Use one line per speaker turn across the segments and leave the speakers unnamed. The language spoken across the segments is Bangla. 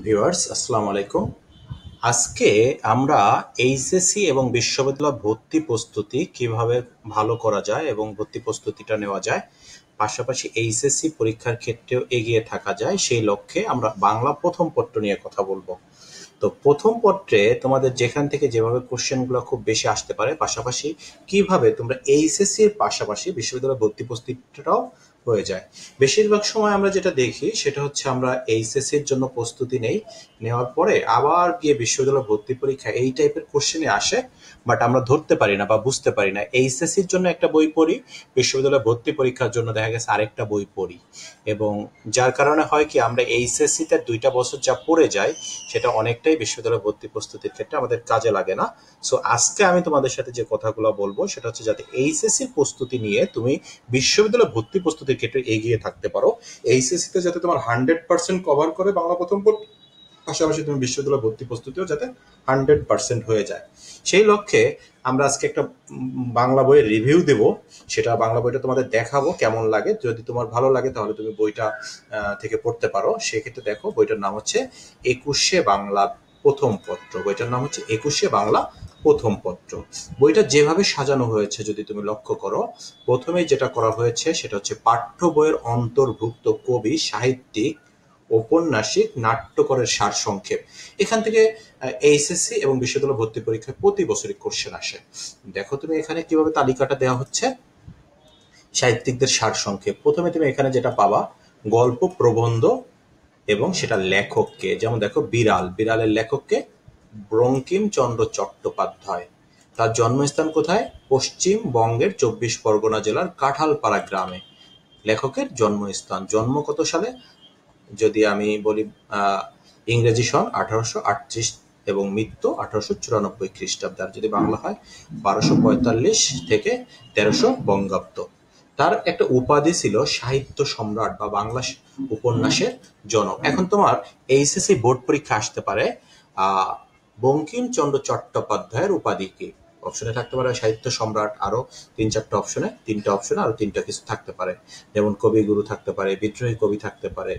ভিউয়ার্স আসসালামু আলাইকুম। আজকে আমরা এইচএসসি এবং বিশ্ববিদ্যালয় ভর্তি প্রস্তুতি কিভাবে ভালো করা যায় এবং ভর্তি প্রস্তুতিটা নেওয়া যায়, পাশাপাশি এইচএসসি পরীক্ষার ক্ষেত্রেও এগিয়ে থাকা যায়, সেই লক্ষ্যে আমরা বাংলা প্রথম পত্র নিয়ে কথা বলবো। তো প্রথম পত্রে তোমাদের যেখান থেকে যেভাবে কোশ্চেনগুলো খুব বেশি আসতে পারে, পাশাপাশি কিভাবে তোমরা এইচএসসি এর পাশাপাশি বিশ্ববিদ্যালয় ভর্তি প্রস্তুতিটাও হয়ে যায়। বেশিরভাগ সময় আমরা যেটা দেখি সেটা হচ্ছে আমরা এইচএসসি এর জন্য প্রস্তুতি নেই, নেওয়ার পরে আবার গিয়ে বিশ্ববিদ্যালয় ভর্তি পরীক্ষা এই টাইপের কোশ্চেনে আসে, বাট আমরা ধরতে পারি না বা বুঝতে পারি না। এইচএসসি এর জন্য একটা বই পড়ি, বিশ্ববিদ্যালয় ভর্তি পরীক্ষার জন্য দেখা গেছে আরেকটা বই পড়ি, এবং যার কারণে হয় কি আমরা এইচএসসি তে 2টা বছর যা পড়ে যায় সেটা অনেকটাই বিশ্ববিদ্যালয় ভর্তি প্রস্তুতির ক্ষেত্রে আমাদের কাজে লাগে না। সো আজকে আমি তোমাদের সাথে যে কথাগুলো বলবো সেটা হচ্ছে যাতে এইচএসসি প্রস্তুতি নিয়ে তুমি বিশ্ববিদ্যালয় ভর্তি প্রস্তুতির ক্ষেত্রে এগিয়ে থাকতে পারো। এইচএসসি তে যাতে তোমার 100% কভার করে বাংলা প্রথম পত্র, পাশাপাশি তুমি বিশ্ববিদ্যালয় ভর্তি প্রস্তুতিও যাতে 100% হয়ে যায়, সেই লক্ষ্যে আমরা আজকে একটা বাংলা বইয়ের রিভিউ দেব। সেটা বাংলা বইটা তোমাদের দেখাবো কেমন লাগে, যদি তোমার ভালো লাগে তাহলে তুমি বইটা থেকে পড়তে পারো। সেক্ষেত্রে দেখো, বইটার নাম হচ্ছে 21শে বাংলা প্রথম পত্র। বইটার নাম হচ্ছে 21শে বাংলা প্রথম পত্র। বইটা যেভাবে সাজানো হয়েছে যদি তুমি লক্ষ্য করো, প্রথমেই যেটা করা হয়েছে সেটা হচ্ছে পাঠ্য বইয়ের অন্তর্ভুক্ত কবি, সাহিত্যিক, ঔপন্যাসিক, নাট্যকারের সারসংক্ষেপ। এখান থেকে এইচএসসি এবং বিশ্ববিদ্যালয় ভর্তি পরীক্ষায় প্রতি বছরই কোশ্চেন আসে। দেখো তুমি এখানে কিভাবে তালিকাটা দেওয়া হচ্ছে। সাহিত্যিকদের সারসংক্ষেপ, প্রথমে তুমি এখানে যেটা পাবা গল্প, প্রবন্ধ এবং সেটা লেখককে। যেমন দেখো বিড়াল, বিড়ালের লেখককে বঙ্কিমচন্দ্র চট্টোপাধ্যায়। তার জন্মস্থান কোথায়? পশ্চিমবঙ্গের 24 পরগনা জেলার কাঁঠালপাড়া গ্রামে লেখকের জন্মস্থান। জন্ম কত সালে? যদি আমি বলি ইংরেজি সন 1838 এবং মৃত্যু 1894 খ্রিস্টাব্দ। আর যদি বাংলা হয় 1245 থেকে 1300 বঙ্গাব্দ। তার একটা উপাধি ছিল সাহিত্য সম্রাট বা বাংলা উপন্যাসের জনক। এখন তোমার এইচএসসি বোর্ড পরীক্ষা আসতে পারে বঙ্কিমচন্দ্র চট্টোপাধ্যায়ের উপাধি কি? অপশনে থাকতে পারে সাহিত্য সম্রাট, আরো 3-4টা অপশনে, 3টা অপশনে আরো 3টা কিছু থাকতে পারে, যেমন কবিগুরু থাকতে পারে, বিদ্রোহী কবি থাকতে পারে।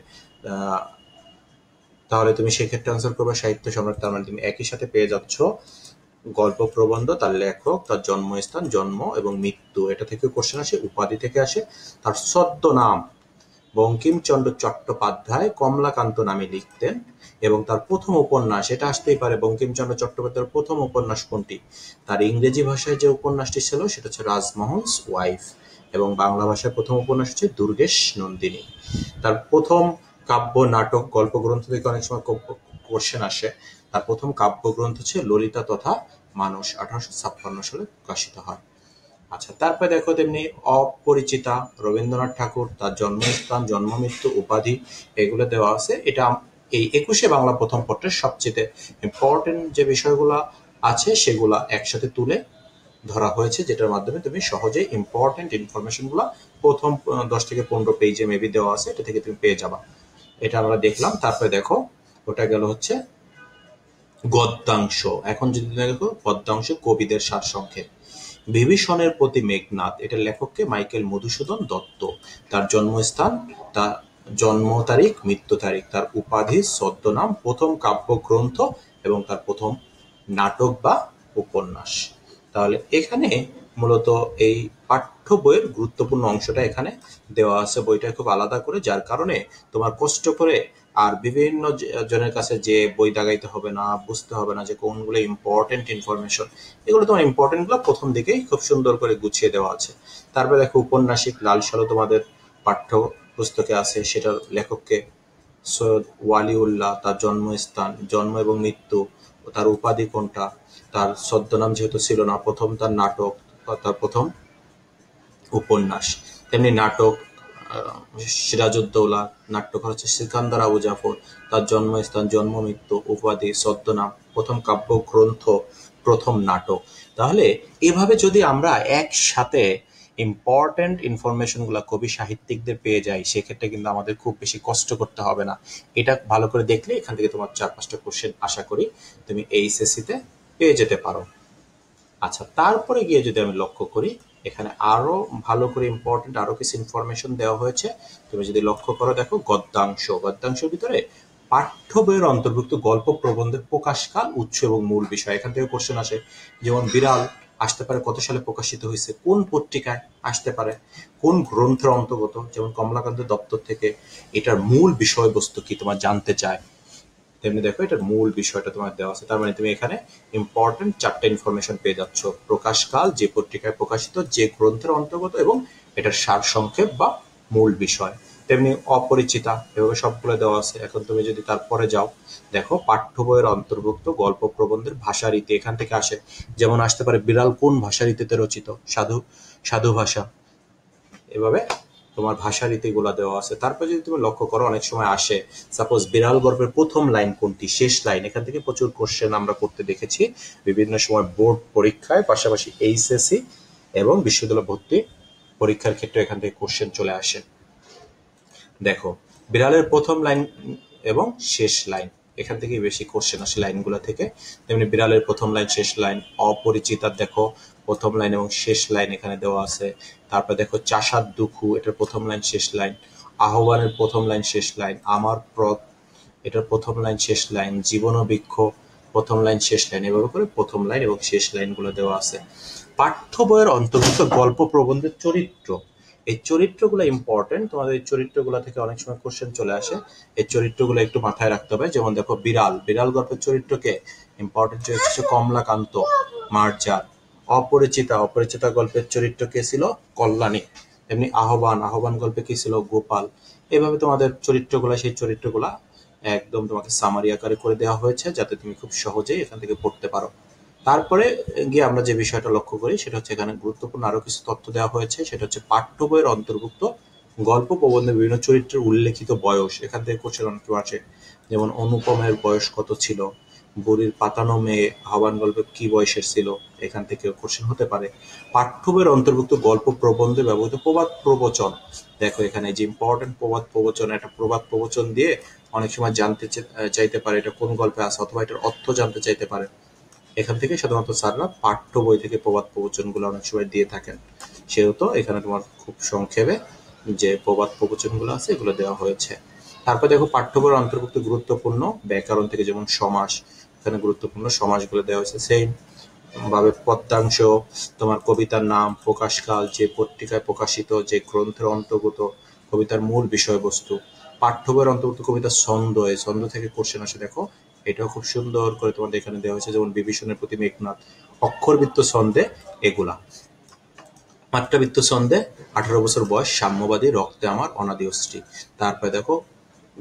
তাহলে তুমি সেক্ষেত্রে আনসার করবে সাহিত্য সম্রাট। তার মানে তুমি একই সাথে পেয়ে যাচ্ছ গল্প, প্রবন্ধ, তার লেখক, তার জন্মস্থান, জন্ম এবং মৃত্যু। এটা থেকে কোশ্চেন আসে, উপাধি থেকে আসে, তার ছদ্মনাম। বঙ্কিমচন্দ্র চট্টোপাধ্যায় কমলাকান্ত নামে লিখতেন, এবং তার প্রথম উপন্যাস, এটা আসতেই পারে বঙ্কিমচন্দ্র চট্টোপাধ্যায়ের প্রথম উপন্যাস কোনটি? তার ইংরেজি ভাষায় যে উপন্যাসটি ছিল সেটা হচ্ছে রাজমোহনস ওয়াইফ, এবং বাংলা ভাষায় প্রথম উপন্যাস হচ্ছে দুর্গেশ নন্দিনী। তার প্রথম কাব্য, নাটক, গল্প গ্রন্থ থেকে অনেক সময় কোশ্চেন আসে। তার প্রথম কাব্যগ্রন্থ হচ্ছে ললিতা তথা মানুষ, 1856 সালে প্রকাশিত হয়। আচ্ছা, তারপরে দেখো তেমনি অপরিচিতা, রবীন্দ্রনাথ ঠাকুর, তার জন্মস্থান, জন্ম, মৃত্যু, উপাধি, এগুলো দেওয়া আছে। এটা এই 21শে বাংলা প্রথম পত্রের সবচেয়ে ইম্পর্টেন্ট যে বিষয়গুলো আছে সেগুলা একসাথে তুলে ধরা হয়েছে, যেটার মাধ্যমে তুমি সহজে ইম্পর্টেন্ট ইনফরমেশন গুলা প্রথম 10 থেকে 15 পেজে মেবি দেওয়া আছে, এটা থেকে তুমি পেয়ে যাবা। এটা আমরা দেখলাম। তারপরে দেখো, ওটা গেল হচ্ছে গদ্যাংশ। এখন যদি দেখো গদ্যাংশ, কবিদের সারসংক্ষেপ। বিভীষণের প্রতি মেঘনাদ, এটা লেখককে মাইকেল মধুসূদন দত্ত। তার জন্মস্থান, তার জন্ম তারিখ, মৃত্যু তারিখ, তার উপাধি, ছদ্মনাম, প্রথম কাব্যগ্রন্থ এবং তার প্রথম নাটক বা উপন্যাস। তাহলে এখানে মূলত এই পাঠ্য বইয়ের গুরুত্বপূর্ণ অংশটা এখানে দেওয়া আছে, বইটা খুব আলাদা করে, যার কারণে তোমার কষ্ট করে আর বিভিন্ন জনের কাছে যে বই দাগাইতে হবে না, বুঝতে হবে না যে কোনগুলো ইম্পর্টেন্ট ইনফরমেশন। এগুলো তোমার ইম্পর্টেন্ট গুলো প্রথম দিকেই খুব সুন্দর করে গুছিয়ে দেওয়া আছে। তারপরে দেখো উপন্যাসিক লাল সালু তোমাদের পাঠ্য পুস্তকে আছে, সেটার লেখককে সৈয়দ ওয়ালিউল্লাহ, তার জন্মস্থান, জন্ম এবং মৃত্যু, তার উপাধি কোনটা, তার ছদ্মনাম যেহেতু ছিল না, প্রথম তার নাটক, তার প্রথম উপন্যাস। তেমনি নাটক সিরাজউদ্দৌলা, নাট্যকার হচ্ছে সিকান্দার আবু জাফর, তার জন্মস্থান, জন্ম, মৃত্যু, উপাধি, ছদ্মনাম, প্রথম কাব্যগ্রন্থ, প্রথম নাটক। তাহলে এভাবে যদি আমরা একসাথে ইম্পর্টেন্ট ইনফরমেশন গুলা কবি সাহিত্যিকদের পেয়ে যাই, সেক্ষেত্রে কিন্তু আমাদের খুব বেশি কষ্ট করতে হবে না। এটা ভালো করে দেখলে এখান থেকে তোমার 4-5টা কোশ্চেন আশা করি তুমি এইচএসসি তে পেয়ে যেতে পারো। আচ্ছা, তারপরে গিয়ে যদি আমি লক্ষ্য করি, এখানে আরো ভালো করে আরো কিছু ইনফরমেশন দেওয়া হয়েছে। তুমি যদি লক্ষ্য করো, দেখো গদ্যাংশ, গদ্যাংশের ভিতরে পাঠ্য বইয়ের অন্তর্ভুক্ত গল্প প্রবন্ধের প্রকাশকাল, উৎস এবং মূল বিষয়। এখান থেকে কোশ্চেন আসে, যেমন বিড়াল আসতে পারে কত সালে প্রকাশিত হয়েছে, কোন পত্রিকায় আসতে পারে, কোন গ্রন্থের অন্তর্গত, যেমন কমলাকান্ত দপ্তর থেকে, এটার মূল বিষয়বস্তু কি তোমার জানতে চায়। তেমনি দেখো এটার মূল বিষয়টা তোমার দেওয়া আছে, তার মানে তুমি এখানে ইম্পর্টেন্ট 4টা ইনফরমেশন পেয়ে যাচ্ছ: প্রকাশকাল, যে পত্রিকায় প্রকাশিত, যে গ্রন্থের অন্তর্গত, এবং এটার সার সংক্ষেপ বা মূল বিষয়। তেমনি অপরিচিতা, এভাবে সবগুলো দেওয়া আছে। এখন তুমি যদি তারপরে যাও, দেখো পাঠ্য বইয়ের অন্তর্ভুক্ত গল্প প্রবন্ধের ভাষা রীতি এখান থেকে আসে, যেমন আসতে পারে বিড়াল কোন ভাষা রীতিতে রচিত, সাধু সাধু ভাষা। এভাবে তোমার ভাষা রীতিগুলা দেওয়া আছে। তারপর যদি তুমি লক্ষ্য করো, অনেক সময় আসে সাপোজ বিড়াল গল্পের প্রথম লাইন কোনটি, শেষ লাইন। এখান থেকে প্রচুর কোশ্চেন আমরা করতে দেখেছি বিভিন্ন সময় বোর্ড পরীক্ষায়, পাশাপাশি এইচএসসি এবং বিশ্ববিদ্যালয় ভর্তি পরীক্ষার ক্ষেত্রে এখান থেকে কোশ্চেন চলে আসে। দেখো বিড়ালের প্রথম লাইন এবং শেষ লাইন, এখান থেকে বেশি কোশ্চেন আসে লাইনগুলো থেকে। তেমনি বিড়ালের প্রথম লাইন শেষ লাইন, অপরিচিতার দেখো প্রথম লাইন এবং শেষ লাইন এখানে দেওয়া আছে। তারপর দেখো চাষার দুঃখু, এটার প্রথম লাইন শেষ লাইন। আহ্বানের প্রথম লাইন শেষ লাইন। আমার পথ, এটার প্রথম লাইন শেষ লাইন। জীবন বৃক্ষ, প্রথম লাইন শেষ লাইন। এভাবে করে প্রথম লাইন এবং শেষ লাইনগুলো দেওয়া আছে। পাঠ্য বইয়ের অন্তর্ভুক্ত গল্প প্রবন্ধের চরিত্র, এই চরিত্রগুলো ইম্পর্টেন্ট, তোমাদের এই চরিত্রগুলো থেকে অনেক সময় কোশ্চেন চলে আসে। এই চরিত্রগুলো একটু মাথায় রাখতে হবে। যেমন দেখো বিড়াল, বিড়াল গল্পের চরিত্রকে ইম্পর্টেন্ট চরিত্র হচ্ছে কমলাকান্ত, মার্জার। অপরিচিতা, অপরিচিতা গল্পের চরিত্র কে ছিল, কল্যাণী। এমনি আহ্বান, আহ্বান গল্পে কি ছিল, গোপাল। এভাবে তোমাদের চরিত্রগুলা, সেই চরিত্রগুলা একদম তোমাকে সামারি আকারে করে দেওয়া হয়েছে, যাতে তুমি খুব সহজেই এখান থেকে পড়তে পারো। তারপরে গিয়ে আমরা যে বিষয়টা লক্ষ্য করি সেটা হচ্ছে, এখানে গুরুত্বপূর্ণ আরো কিছু তথ্য দেওয়া হয়েছে, সেটা হচ্ছে পাঠ্য বইয়ের অন্তর্ভুক্ত গল্প প্রবন্ধে বিভিন্ন চরিত্রের উল্লেখিত বয়স। এখান থেকে কোশ্চেন অনেক আসে, যেমন অনুপমের বয়স কত ছিল, বুড়ির পাতানো মেয়ে আহ্বান গল্পে কি বয়সের ছিল, এখান থেকে কোশ্চেন হতে পারে। পাঠ্য বইয়ের অন্তর্ভুক্ত গল্প প্রবন্ধে ব্যবহৃত প্রবাদ প্রবচন, দেখো এখানে যে ইম্পর্টেন্ট প্রবাদ প্রবচন, একটা প্রবাদ প্রবচন দিয়ে অনেক সময় জানতে চাইতে পারে এটা কোন গল্পে আছে, অথবা এটার অর্থ জানতে চাইতে পারে। এখান থেকে সাধারণত স্যাররা পাঠ্য বই থেকে প্রবাদ প্রবচনগুলো অনেক সময় দিয়ে থাকেন, সেহেতু এখানে তোমার খুব সংক্ষেপে যে প্রবাদ প্রবচনগুলো আছে এগুলো দেওয়া হয়েছে। তারপর দেখো পাঠ্য বইয়ের অন্তর্ভুক্ত গুরুত্বপূর্ণ ব্যাকরণ থেকে, যেমন সমাস, এখানে গুরুত্বপূর্ণ সমাসগুলো দেওয়া হয়েছে। সেই ভাবে পদ্যাংশ, তোমার কবিতার নাম, প্রকাশকাল, যে পত্রিকায় প্রকাশিত, যে গ্রন্থের অন্তর্গত, কবিতার মূল বিষয়বস্তু। পাঠ্য বইয়ের অন্তর্ভুক্ত কবিতার ছন্দ, এই ছন্দ থেকে কোশ্চেন আসে। দেখো এটাও খুব সুন্দর করে তোমাদের এখানে দেওয়া হয়েছে, যেমন বিভীষণের প্রতি মেঘনাদ, অক্ষরবৃত্ত ছন্দে এগুলা। মাত্রাবৃত্ত ছন্দে 18 বছর বয়স, সাম্যবাদী, রক্তে আমার অনাদি অস্থি। তারপরে দেখো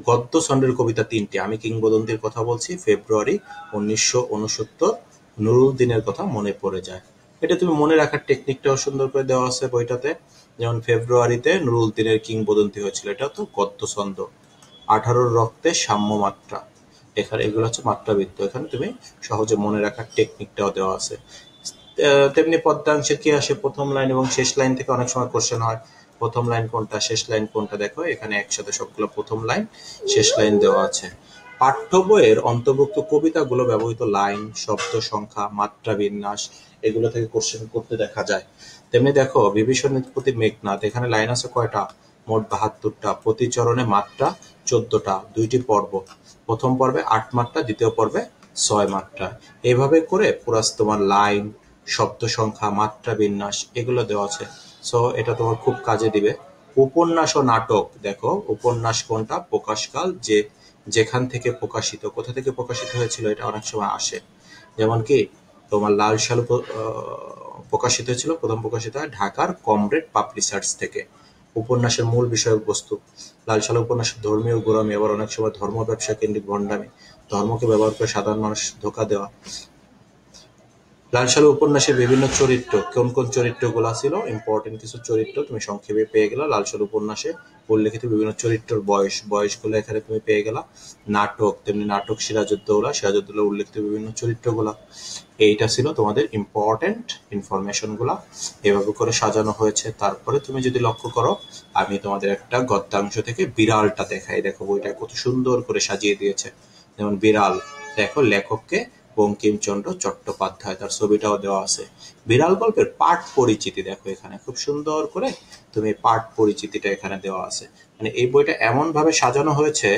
গদ্য ছন্দের কবিতা 3টি, আমি কিংবদন্তির কথা বলছি, ফেব্রুয়ারি 1969, নুরুল দিনের কথা মনে পড়ে যায়। এটা তুমি মনে রাখার টেকনিকটাও সুন্দর করে দেওয়া আছে বইটাতে, যেমন ফেব্রুয়ারিতে নুরুল দিনের কিংবদন্তি হয়েছিল, এটা তো গদ্য ছন্দ। 18 রক্তে সাম্য মাত্রা, এখানে এগুলো হচ্ছে মাত্রাবৃত্ত, এখানে তুমি সহজে মনে রাখার টেকনিকটাও দেওয়া আছে। তেমনি পদ্যাংশে কি আসে, প্রথম লাইন এবং শেষ লাইন থেকে অনেক সময় কোশ্চেন হয়, প্রথম লাইন কোনটা, শেষ লাইন কোনটা। দেখো এখানে একসাথে সবগুলো প্রথম লাইন শেষ লাইন দেওয়া আছে। পাঠ্য বইয়ের অন্তর্ভুক্ত কবিতাগুলো ব্যবহৃত লাইন, শব্দ সংখ্যা, মাত্রা বিন্যাস, এগুলো থেকে কোশ্চেন করতে দেখা যায়। তেমনি দেখো বিভীষণের প্রতি মেঘনাদ, এখানে লাইন আছে কয়টা, মোট 72টা। প্রতি চরণে মাত্রা 14টা, 2টি পর্ব, প্রথম পর্বে 8 মাত্রা, দ্বিতীয় পর্বে 6 মাত্রা। এইভাবে করে পুরো তোমার লাইন, শব্দ সংখ্যা, মাত্রা বিন্যাস এগুলো দেওয়া আছে। সো এটা তোমার খুব কাজে দিবে। উপন্যাস ও নাটক, দেখো উপন্যাস কোনটা, প্রকাশকাল, যে যেখান থেকে প্রকাশিত, কোথা থেকে প্রকাশিত হয়েছিল, এটা অনেক সময় আসে। যেমন কি তোমার লাল সালু প্রকাশিত হয়েছিল, প্রথম প্রকাশিত হয় ঢাকার কমরেড পাবলিশার্স থেকে। উপন্যাসের মূল বিষয়বস্তু, লাল সালু উপন্যাসের ধর্মীয় গোঁড়ামি, আবার অনেক সময় ধর্ম ব্যবসা কেন্দ্রিক ভণ্ডামি, ধর্মকে ব্যবহার করে সাধারণ মানুষ ধোঁকা দেওয়া। লাল সালু উপন্যাসের বিভিন্ন চরিত্র, কোন কোন চরিত্রগুলো ছিল, ইম্পর্টেন্ট কিছু চরিত্র তুমি সংক্ষেপে পেয়ে গেলা। লাল সালু উপন্যাসে উল্লেখিত বিভিন্ন চরিত্রের বয়সগুলো এখানে তুমি পেয়ে গেলা। নাটক, তেমনি নাটক সিরাজউদ্দৌলা, সিরাজউদ্দৌলা উল্লেখিত বিভিন্ন চরিত্রগুলা। এইটা ছিল তোমাদের ইম্পর্টেন্ট ইনফরমেশনগুলা, এভাবে করে সাজানো হয়েছে। তারপরে তুমি যদি লক্ষ্য করো, আমি তোমাদের একটা গদ্যাংশ থেকে বিড়ালটা দেখাই, দেখো বইটা কত সুন্দর করে সাজিয়ে দিয়েছে। যেমন বিড়াল, দেখো লেখককে বঙ্কিমচন্দ্র চট্টোপাধ্যায়, তার ছবিটাও দেওয়া আছে। বিড়াল গল্পের পাঠ পরিচিতি, দেখো এখানে খুব সুন্দর করে তুমি পাঠ পরিচিতিটা এখানে দেওয়া আছে। মানে এই বইটা এমন ভাবে সাজানো হয়েছে,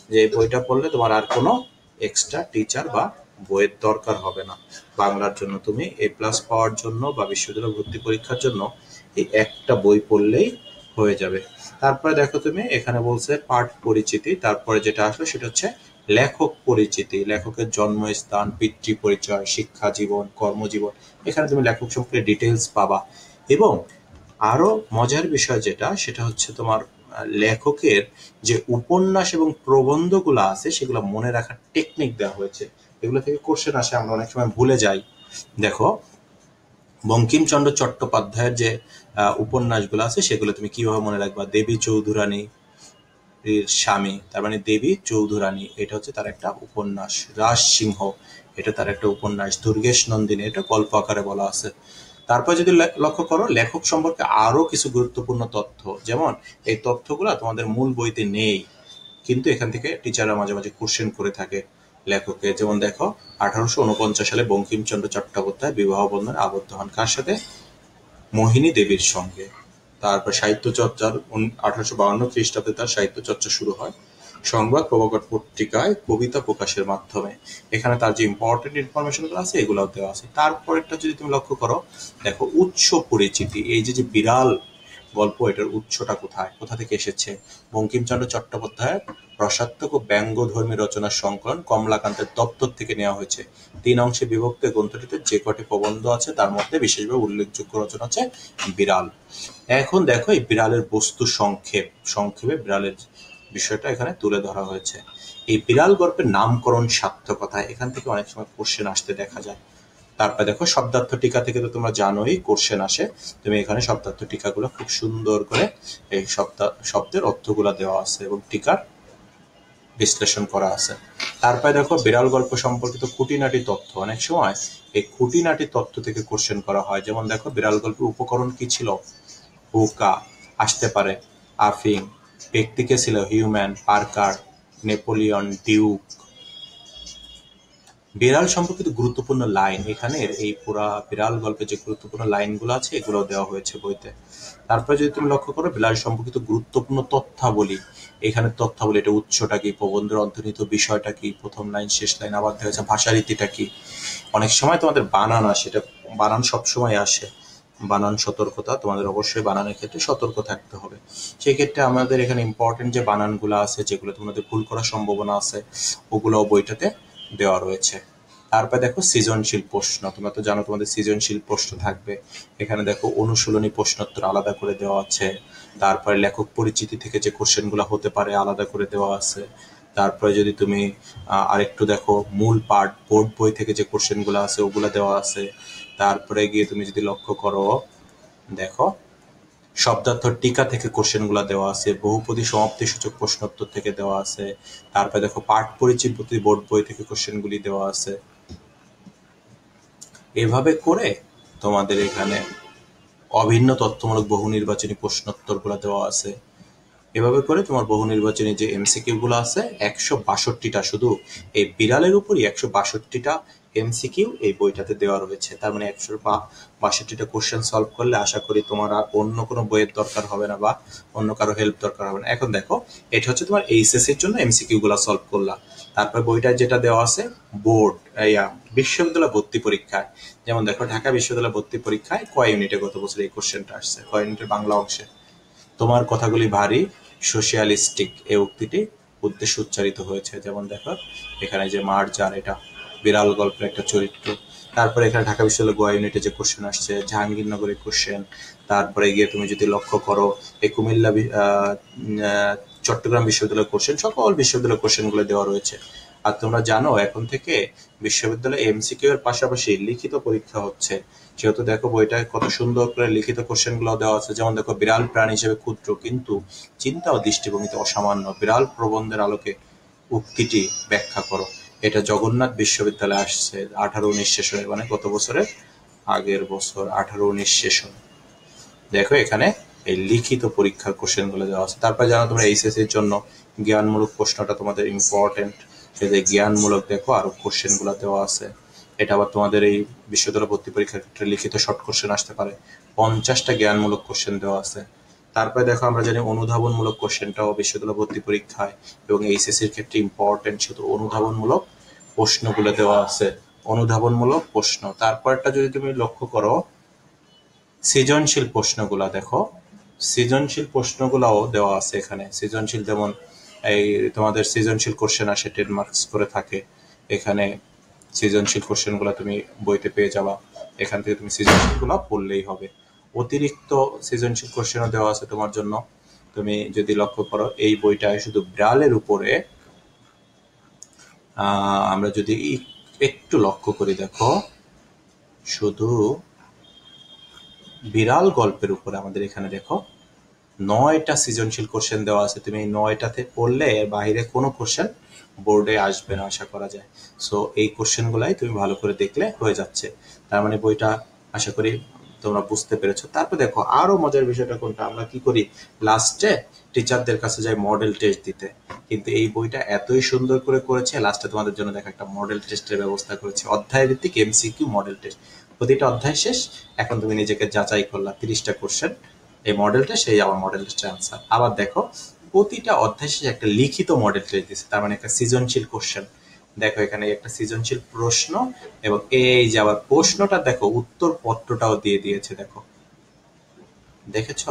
যে এই বইটা পড়লে তোমার আর কোনো এক্সট্রা টিচার বা বইয়ের দরকার হবে না। বাংলার জন্য তুমি A+ পাওয়ার জন্য বা বিশ্ববিদ্যালয় ভর্তি পরীক্ষার জন্য এই একটা বই পড়লেই হয়ে যাবে। তারপরে দেখো তুমি এখানে বলছে পাঠ পরিচিতি, তারপরে যেটা আসলো সেটা হচ্ছে লেখক পরিচিতি, লেখকের জন্মস্থান, পিতৃ পরিচয়, শিক্ষা জীবন, কর্মজীবন, এখানে তুমি লেখক সম্পর্কে ডিটেলস পাবা। এবং আরো মজার বিষয় যেটা সেটা হচ্ছে তোমার লেখকের যে উপন্যাস এবং প্রবন্ধগুলো আছে সেগুলো মনে রাখার টেকনিক দেওয়া হয়েছে। এগুলো থেকে কোশ্চেন আসে, আমরা অনেক সময় ভুলে যাই। দেখো বঙ্কিমচন্দ্র চট্টোপাধ্যায়ের যে উপন্যাসগুলো আছে সেগুলো তুমি কিভাবে মনে রাখবা? দেবী চৌধুরানী এর স্বামী, তার মানে দেবী চৌধুরানী, এটা হচ্ছে তার একটা উপন্যাস। রাজসিংহ, এটা তার একটা উপন্যাস। দুর্গেশ নন্দিনী, এটা গল্প আকারে বলা আছে। তারপর যদি লক্ষ্য করো লেখক সম্পর্কে আরো কিছু গুরুত্বপূর্ণ তথ্য, যেমন এই তথ্যগুলো তোমাদের মূল বইতে নেই, কিন্তু এখান থেকে টিচাররা মাঝে মাঝে কোশ্চেন করে থাকে লেখককে। যেমন দেখো 1849 সালে বঙ্কিমচন্দ্র চট্টোপাধ্যায় বিবাহ বন্ধনে আবদ্ধ হন কার সাথে? মোহিনী দেবীর সঙ্গে। তারপর সাহিত্য চর্চার 1852 খ্রিস্টাব্দে তার সাহিত্য চর্চা শুরু হয় সংবাদ প্রভাকর পত্রিকায় কবিতা প্রকাশের মাধ্যমে। এখানে তার যে ইম্পর্টেন্ট ইনফরমেশন গুলো আছে এগুলো দেওয়া আছে। তারপরেরটা যদি তুমি লক্ষ্য করো, দেখো উৎস পরিচিতি, এই যে যে বিড়াল গল্প, এটার উৎসটা কোথায়, কোথা থেকে এসেছে? বঙ্কিমচন্দ্র চট্টোপাধ্যায়ের রসাত্মক ও ব্যঙ্গধর্মী রচনার সংকলন কমলাকান্তের দপ্তর থেকে নেওয়া হয়েছে। 3 অংশে বিভক্ত গ্রন্থটিতে যে কটি প্রবন্ধ আছে তার মধ্যে বিশেষভাবে উল্লেখযোগ্য রচনা আছে বিড়াল। এখন দেখো এই বিড়ালের বস্তু সংক্ষেপে বিড়ালের বিষয়টা এখানে তুলে ধরা হয়েছে। এই বিড়াল গল্পের নামকরণ সার্থকতা, এখান থেকে অনেক সময় কোশ্চেন আসতে দেখা যায়। তারপরে দেখো শব্দার্থ টিকা থেকে তো তোমরা জানোই কোশ্চেন আসে। তুমি এখানে শব্দার্থ টিকাগুলো খুব সুন্দর করে এই শব্দের অর্থগুলো দেওয়া আছে এবং টিকার বিশ্লেষণ করা আছে। তারপরে দেখো বিড়াল গল্প সম্পর্কিত খুঁটিনাটি তথ্য, অনেক সময় এই খুঁটিনাটি তথ্য থেকে কোশ্চেন করা হয়। যেমন দেখো বিড়াল গল্পের উপকরণ কি ছিল? হুকা আসতে পারে, আফিং, ব্যক্তিকে ছিল হিউম্যান, পার্কার, নেপোলিয়ন, ডিউক। বিড়াল সম্পর্কিত গুরুত্বপূর্ণ লাইন, এখানে এই পুরা বিড়াল গল্পে যে গুরুত্বপূর্ণ লাইনগুলো আছে এগুলো দেওয়া হয়েছে বইতে। তারপরে যদি তুমি লক্ষ্য করো বিড়াল সম্পর্কিত গুরুত্বপূর্ণ তথ্যাবলী, এখানে তথ্যাবলী এটা উৎসটা কি, প্রবন্ধের অন্তর্নিহিত বিষয়টা কি, প্রথম লাইন শেষ লাইন আবার দেওয়া হয়েছে ভাষারীতিটা কি। অনেক সময় তোমাদের বানান আসে, এটা বানান সবসময় আসে, বানান সতর্কতা, তোমাদের অবশ্যই বানানের ক্ষেত্রে সতর্ক থাকতে হবে। সেই ক্ষেত্রে আমাদের এখানে ইম্পর্টেন্ট যে বানানগুলো আছে যেগুলো তোমাদের ভুল করার সম্ভাবনা আছে ওগুলো বইটাতে দেওয়া রয়েছে। তারপরে দেখো সৃজনশীল প্রশ্ন, তোমরা তো জানো তোমাদের সৃজনশীল প্রশ্ন থাকবে। এখানে দেখো অনুশীলনী প্রশ্নোত্তর আলাদা করে দেওয়া আছে। তারপরে লেখক পরিচিতি থেকে যে কোশ্চেনগুলো হতে পারে আলাদা করে দেওয়া আছে। তারপরে যদি তুমি আরেকটু দেখো মূল পার্ট বোর্ড বই থেকে যে কোশ্চেনগুলো আছে ওগুলো দেওয়া আছে। তারপরে গিয়ে তুমি যদি লক্ষ্য করো, দেখো শব্দার্থ টিকা থেকে কোশ্চেনগুলো দেওয়া আছে, বহুপদী সমাপ্তি সূচক প্রশ্নোত্তর থেকে দেওয়া আছে। তারপরে দেখো পাঠ পরিচিতি বোর্ড বই থেকে কোশ্চেনগুলি দেওয়া আছে। এভাবে করে তোমাদের এখানে অভিন্ন তথ্যমূলক বহু নির্বাচনী প্রশ্নোত্তরগুলো দেওয়া আছে। এভাবে করে তোমার বহু নির্বাচনী যে এমসিকিউ গুলো আছে 162টা, শুধু এই বিড়ালের উপরই 162টা এমসিকিউ এই বইটাতে দেওয়া রয়েছে। তার মানে 162টা কোশ্চেন সলভ করলে আশা করি তোমার আর অন্য কোনো বইয়ের দরকার হবে না বা অন্য কারো হেল্প দরকার হবে না। এখন দেখো এটা হচ্ছে তোমার এইচএসসি এর জন্য এমসিকিউ গুলো সলভ করলা। তারপর বইটা যেটা দেওয়া আছে বোর্ড বিশ্ববিদ্যালয় ভর্তি পরীক্ষায়, যেমন দেখো ঢাকা বিশ্ববিদ্যালয় ভর্তি পরীক্ষায় কয় ইউনিটে গত বছর এই কোশ্চেনটা আসছে, কয় ইউনিটের বাংলা অংশে? তোমার কথাগুলি ভারী সোশিয়ালিস্টিক, এই উক্তিটি উদ্দেশ্য উচ্চারিত হয়েছে। যেমন দেখো এখানে যে মার্জার, এটা বিড়াল গল্পের একটা চরিত্র। তারপরে এখানে ঢাকা বিশ্ববিদ্যালয় গোয়া ইউনিটে যে কোশ্চেন আসছে জাহাঙ্গীরনগরের কোশ্চেন। তারপরে গিয়ে তুমি যদি লক্ষ্য করো এই কুমিল্লা চট্টগ্রাম বিশ্ববিদ্যালয়ের কোশ্চেন, সকল বিশ্ববিদ্যালয়ের কোশ্চেন গুলো দেওয়া রয়েছে। আর তোমরা জানো এখন থেকে বিশ্ববিদ্যালয়ে এমসিকিউ এর পাশাপাশি লিখিত পরীক্ষা হচ্ছে। যেহেতু দেখো বইটায় কত সুন্দর করে লিখিত কোশ্চেন গুলো দেওয়া আছে। যেমন দেখো বিড়াল প্রাণী হিসেবে ক্ষুদ্র কিন্তু চিন্তা ও দৃষ্টিভঙ্গিতে অসামান্য, বিড়াল প্রবন্ধের আলোকে উক্তিটি ব্যাখ্যা করো। এটা জগন্নাথ বিশ্ববিদ্যালয়ে আসছে 18-19 সেশনে, মানে গত বছরের আগের বছর 18-19 সেশন। দেখো এখানে এই লিখিত পরীক্ষার কোশ্চেন গুলো দেওয়া আছে। তারপর জানো তোমরা এইচএসসি এর জন্য জ্ঞানমূলক প্রশ্নটা তোমাদের ইম্পর্টেন্ট, যে জ্ঞানমূলক দেখো আরো কোশ্চেন গুলো দেওয়া আছে। এটা আবার তোমাদের এই বিশ্ববিদ্যালয় ভর্তি পরীক্ষার ক্ষেত্রে লিখিত শর্ট কোশ্চেন আসতে পারে। 50টা জ্ঞানমূলক কোশ্চেন দেওয়া আছে। তারপরে দেখো আমরা জানি অনুধাবনমূলক কোশ্চেনটাও বিশ্ববিদ্যালয় ভর্তি পরীক্ষায় এবং এইচএসসির ক্ষেত্রে ইম্পর্টেন্ট, শুধু অনুধাবনমূলক প্রশ্নগুলো দেওয়া আছে, অনুধাবনমূলক প্রশ্ন। তারপরটা যদি তুমি লক্ষ্য করো সৃজনশীল প্রশ্নগুলা দেখো, সৃজনশীল প্রশ্নগুলাও দেওয়া আছে এখানে। সৃজনশীল যেমন এই তোমাদের সৃজনশীল কোশ্চেন আসে 10 মার্কস করে থাকে, এখানে সৃজনশীল কোশ্চেনগুলো তুমি বইতে পেয়ে যাবা, এখান থেকে তুমি সৃজনশীলগুলো পড়লেই হবে। অতিরিক্ত সৃজনশীল কোশ্চেনও দেওয়া আছে তোমার জন্য। তুমি যদি লক্ষ্য করো এই বইটায় শুধু বিড়ালের উপরে আমরা যদি একটু লক্ষ্য করি, দেখো শুধু বিড়াল গল্পের উপরে আমাদের এখানে দেখো 9টা সৃজনশীল কোশ্চেন দেওয়া আছে। তুমি এই 9টাতে পড়লে এর বাইরে কোনো কোশ্চেন বোর্ডে আসবে না আশা করা যায়। সো এই কোশ্চেনগুলাই তুমি ভালো করে দেখলে হয়ে যাচ্ছে। তার মানে বইটা আশা করি তোমরা বুঝতে পেরেছো। তারপর দেখো আরো মজার বিষয়টা কোনটা, আমরা কি করি লাস্টে টিচারদের কাছে যাই মডেল টেস্ট দিতে, কিন্তু এই বইটা এতই সুন্দর করে করেছে লাস্টে তোমাদের জন্য দেখো একটা মডেল টেস্টের ব্যবস্থা করেছে, অধ্যায় ভিত্তিক এমসিকিউ মডেল টেস্ট। প্রতিটা অধ্যায় শেষ, এখন তুমি নিজেকে যাচাই করলা 30টা কোশ্চেন, এই মডেলটা সেই আবার মডেল টেস্টের আনসার। আবার দেখো প্রতিটা অধ্যায় শেষে একটা লিখিত মডেল টেস্ট দিচ্ছে, তার মানে একটা সৃজনশীল কোশ্চেন। দেখো এখানে একটা সৃজনশীল প্রশ্ন এবং এই যে আবার প্রশ্নটা দেখো উত্তর পত্রটাও দিয়ে দিয়েছে, দেখো দেখেছ?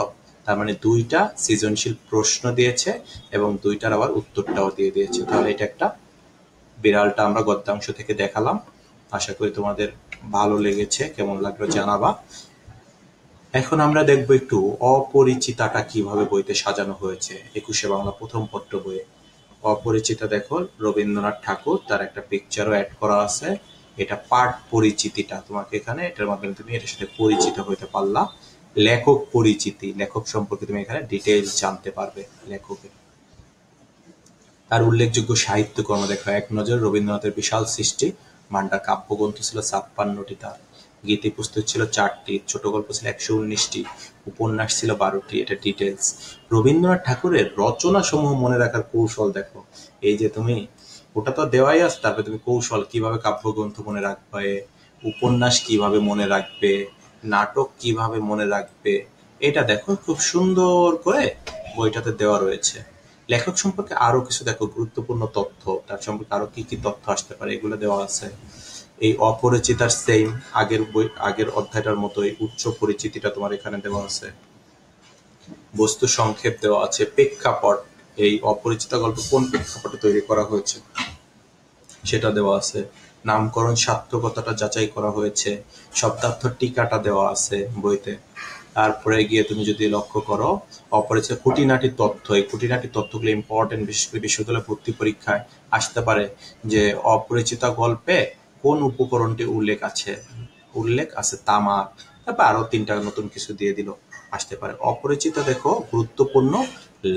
তার মানে 2টা সৃজনশীল প্রশ্ন দিয়েছে এবং 2টার আবার উত্তরটাও দিয়ে দিয়েছে। তাহলে এটা একটা, বিড়ালটা আমরা গদ্যাংশ থেকে দেখালাম, আশা করি তোমাদের ভালো লেগেছে, কেমন লাগলো জানাবা। এখন আমরা দেখবো একটু অপরিচিতাটা কিভাবে বইতে সাজানো হয়েছে 21শে বাংলা প্রথম পত্র বইয়ে। অপরিচিতা দেখো রবীন্দ্রনাথ ঠাকুর, তার একটা পিকচারও অ্যাড করা আছে। এটা পাঠ পরিচিতিটা তোমাকে এখানে, এটার মাধ্যমে তুমি এটার সাথে পরিচিত হইতে পারলা। লেখক পরিচিতি, লেখক সম্পর্কে তুমি এখানে ডিটেইলস জানতে পারবে লেখকের। তার উল্লেখযোগ্য সাহিত্যকর্ম দেখো, এক নজর রবীন্দ্রনাথের বিশাল সৃষ্টি, মান্ডা কাব্যগ্রন্থ ছিল 56টি, তার গীতি পুস্তক ছিল 4টি, ছোট গল্প ছিল 119টি, উপন্যাস ছিল 12টি। এটা ডিটেলস। রবীন্দ্রনাথ ঠাকুরের রচনা সমূহ মনে রাখার কৌশল দেখো, এই যে তুমি ওটা তো দেওয়াই আছে, তারপরে তুমি কৌশল কিভাবে কাব্যগ্রন্থ মনে রাখবে, উপন্যাস কিভাবে মনে রাখবে, নাটক কিভাবে মনে রাখবে, এটা দেখো খুব সুন্দর করে বইটাতে দেওয়া রয়েছে। লেখক সম্পর্কে আরো কিছু দেখো গুরুত্বপূর্ণ তথ্য, তার সম্পর্কে আরো কি কি তথ্য আসতে পারে এগুলো দেওয়া আছে। এই অপরিচিতার সেম আগের বই, আগের অধ্যায়টার মতোই উচ্চ পরিচিতিটা তোমার এখানে দেওয়া আছে। বস্তু সংক্ষেপ দেওয়া আছে, প্রেক্ষাপট, এই অপরিচিতা গল্প কোন প্রেক্ষাপটে তৈরি করা হয়েছে সেটা দেওয়া আছে। নামকরণ সার্থকতাটা যাচাই করা হয়েছে, শব্দার্থ টিকাটা দেওয়া আছে বইতে। তারপরে গিয়ে তুমি যদি লক্ষ্য করো অপরিচিত খুঁটিনাটি তথ্য, এই খুঁটিনাটি তথ্যগুলো ইম্পর্টেন্ট, বিশেষ করে বিশ্ববিদ্যালয় ভর্তি পরীক্ষায় আসতে পারে যে অপরিচিতা গল্পে কোন উপকরণটি উল্লেখ আছে তামাক, তারপর আরো 3টা নতুন কিছু দিয়ে দিল, আসতে পারে। অপরিচিত দেখো গুরুত্বপূর্ণ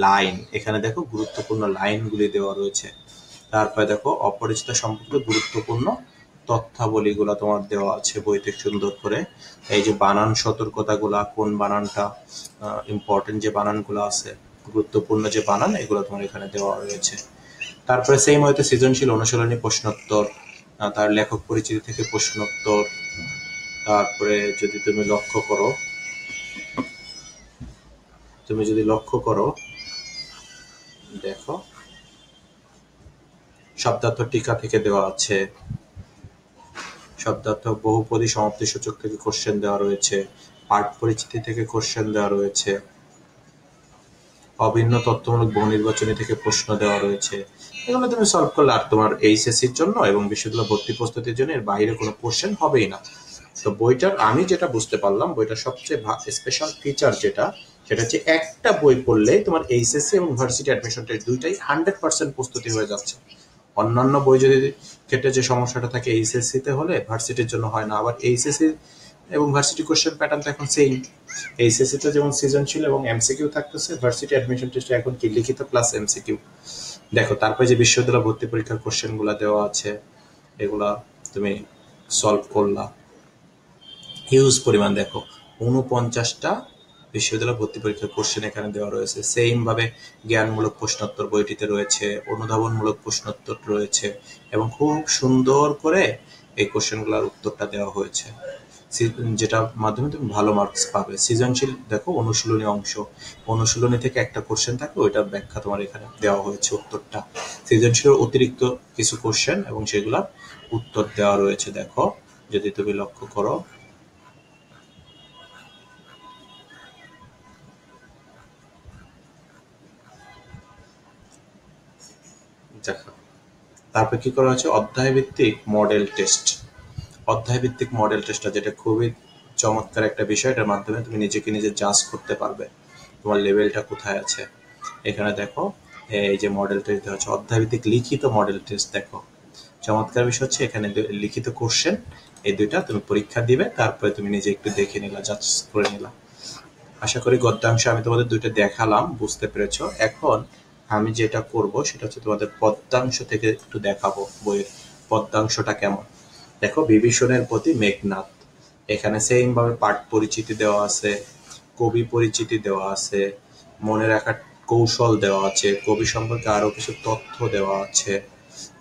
লাইন, এখানে দেখো গুরুত্বপূর্ণ লাইনগুলি দেওয়া রয়েছে। তারপরে দেখো অপরিচিত সম্পর্কে গুরুত্বপূর্ণ তথ্যাবলীগুলা তোমার দেওয়া আছে বইতে সুন্দর করে। এই যে বানান সতর্কতাগুলা, কোন বানানটা ইম্পর্টেন্ট, যে বানানগুলো আছে গুরুত্বপূর্ণ যে বানান, এগুলো তোমার এখানে দেওয়া রয়েছে। তারপরে সেই হয়তো সৃজনশীল অনুশীলনী প্রশ্নোত্তর, তার লেখক পরিচিতি থেকে প্রশ্নোত্তর। তারপরে যদি তুমি লক্ষ্য করো দেখো শব্দার্থ টিকা থেকে দেওয়া আছে, শব্দার্থ বহুপদী সমাপ্তি সূচক থেকে কোশ্চেন দেওয়া রয়েছে, পাঠ পরিচিতি থেকে কোশ্চেন দেওয়া রয়েছে, অভিন্ন তথ্যমূলক বহু নির্বাচনী থেকে প্রশ্ন দেওয়া রয়েছে। এগুলো তুমি সলভ করলে আর তোমার এইচএসসির জন্য এবং বিশ্ববিদ্যালয় ভর্তি প্রস্তুতির জন্য এর বাইরে কোনো কোশ্চেন হবেই না। তো বইটার আমি যেটা বুঝতে পারলাম, বইটার সবচেয়ে স্পেশাল ফিচার সেটা হচ্ছে একটা বই পড়লে তোমার এইচএসসি এবং ভার্সিটি অ্যাডমিশন টেস্ট দুইটাই 100% প্রস্তুতি হয়ে যাচ্ছে। অন্যান্য বই যদি ক্ষেত্রে যে সমস্যাটা থাকে এইচএসসি তে হলে ভার্সিটির জন্য হয় না। আবার এইচএসসি এবং ভার্সিটি কোশ্চেন প্যাটার্ন তো এখন সেম, এইচএসসি তে যেমন সৃজনশীল এবং এমসিকিউ থাকতেছে, ভার্সিটি অ্যাডমিশন টেস্টে এখন কি লিখিত প্লাস এমসিকিউ। দেখো তারপরে যে বিশ্ববিদ্যালয় ভর্তি পরীক্ষার কোশ্চেন গুলা দেওয়া আছে, এগুলা তুমি সলভ করলা হিউজ পরিমাণ। দেখো 49টা বিশ্ববিদ্যালয় ভর্তি পরীক্ষার কোশ্চেন এখানে দেওয়া রয়েছে। সেম ভাবে জ্ঞানমূলক প্রশ্নোত্তর বইটিতে রয়েছে, অনুধাবনমূলক প্রশ্নোত্তর রয়েছে এবং খুব সুন্দর করে এই কোশ্চেনগুলোর উত্তরটা দেওয়া হয়েছে। যেটা মাধ্যমে তুমি ভালো মার্কস পাবে। সৃজনশীল দেখো অনুশীলনী অংশ, অনুশীলনী থেকে একটা কোশ্চেন থাকে, ওইটার ব্যাখ্যা তোমার এখানে দেওয়া হয়েছে উত্তরটা। সৃজনশীলের অতিরিক্ত কিছু কোশ্চেন এবং সেগুলার উত্তর দেওয়া রয়েছে। দেখো যদি তুমি লক্ষ্য করো, দেখো তারপর কি করা হয়েছে, অধ্যায় ভিত্তিক মডেল টেস্ট। অধ্যায় ভিত্তিক মডেল টেস্টটা যেটা খুবই চমৎকার একটা বিষয়, এটার মাধ্যমে তুমি নিজেকে নিজে জাজ করতে পারবে তোমার লেভেলটা কোথায় আছে। এখানে দেখো এই যে মডেল টেস্ট দেওয়া হচ্ছে, অধ্যায় ভিত্তিক লিখিত মডেল টেস্ট। দেখো চমৎকার বিষয় হচ্ছে এখানে লিখিত কোশ্চেন, এই দুইটা তুমি পরীক্ষা দিবে, তারপরে তুমি নিজে একটু দেখে নিলা, জাজ করে নিলা। আশা করি গদ্যাংশ আমি তোমাদের দুইটা দেখালাম, বুঝতে পেরেছো। এখন আমি যেটা করব সেটা হচ্ছে তোমাদের পদ্যাংশ থেকে একটু দেখাবো বইয়ের পদ্যাংশটা কেমন। দেখো বিভীষণের প্রতি মেঘনাদ, এখানে সেম ভাবে পাঠ পরিচিতি দেওয়া আছে, কবি পরিচিতি দেওয়া আছে, মনে রাখার কৌশল দেওয়া আছে, কবি সম্পর্কে আরো কিছু তথ্য দেওয়া আছে।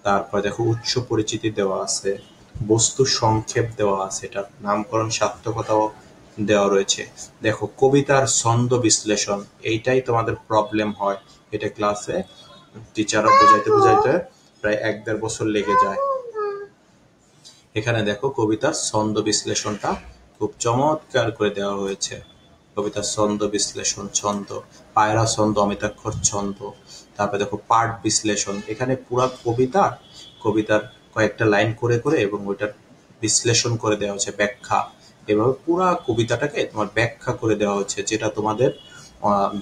তারপর দেখো উৎস পরিচিতি দেওয়া আছে, বস্তু সংক্ষেপ দেওয়া আছে, এটা নামকরণ সার্থকতাও দেওয়া রয়েছে। দেখো কবিতার ছন্দ বিশ্লেষণ, এইটাই তোমাদের প্রবলেম হয়, এটা ক্লাসে টিচাররা বোঝাইতে বোঝাইতে প্রায় 1-1.5 বছর লেগে যায়। এখানে দেখো কবিতার ছন্দ বিশ্লেষণটা খুব চমৎকার করে দেওয়া হয়েছে। কবিতার ছন্দ বিশ্লেষণ, ছন্দ, পায়রা ছন্দ, অমিতাক্ষর ছন্দ। তারপরে দেখো পাঠ বিশ্লেষণ, এখানে পুরা কবিতার কয়েকটা লাইন করে করে এবং ওইটার বিশ্লেষণ করে দেওয়া হচ্ছে, ব্যাখ্যা। এভাবে পুরা কবিতাটাকে তোমার ব্যাখ্যা করে দেওয়া হচ্ছে, যেটা তোমাদের